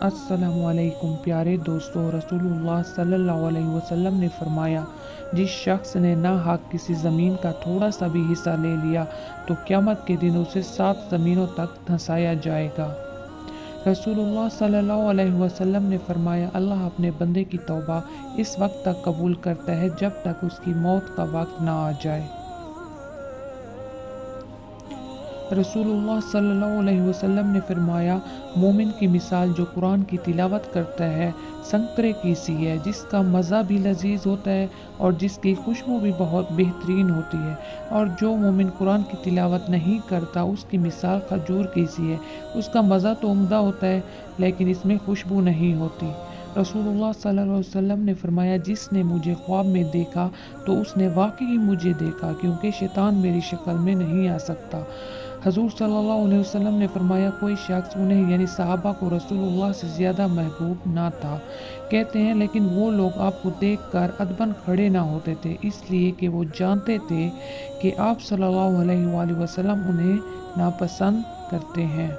अस्सलाम वालेकुम प्यारे दोस्तों, रसूलुल्लाह सल्लल्लाहु अलैहि वसल्लम ने फरमाया, जिस शख्स ने ना हक किसी ज़मीन का थोड़ा सा भी हिस्सा ले लिया तो क़यामत के दिन उसे 7 ज़मीनों तक धंसाया जाएगा। रसूलुल्लाह सल्लल्लाहु अलैहि वसल्लम ने फरमाया, अल्लाह अपने बंदे की तौबा इस वक्त तक कबूल करता है जब तक उसकी मौत का वक्त ना आ जाए। रसूलुल्लाह सल्लल्लाहु अलैहि वसल्लम ने फरमाया, मोमिन की मिसाल जो कुरान की तिलावत करता है संतरे की सी है, जिसका मज़ा भी लजीज होता है और जिसकी खुशबू भी बहुत बेहतरीन होती है। और जो मोमिन कुरान की तिलावत नहीं करता उसकी मिसाल खजूर की सी है, उसका मज़ा तो उम्दा होता है लेकिन इसमें खुशबू नहीं होती। रसूलुल्लाह सल्लल्लाहु अलैहि वसल्लम ने फरमाया, जिसने मुझे ख्वाब में देखा तो उसने वाकई मुझे देखा, क्योंकि शैतान मेरी शक्ल में नहीं आ सकता। हजूर सल्लल्लाहु अलैहि वसल्लम ने फरमाया, कोई शख्स उन्हें यानी सहाबा को रसूलुल्लाह से ज़्यादा महबूब ना था। कहते हैं लेकिन वो लोग आपको देखकर अदबन खड़े ना होते थे, इसलिए कि वो जानते थे कि आप सल्लल्लाहु अलैहि वसल्लम उन्हें नापसंद करते हैं।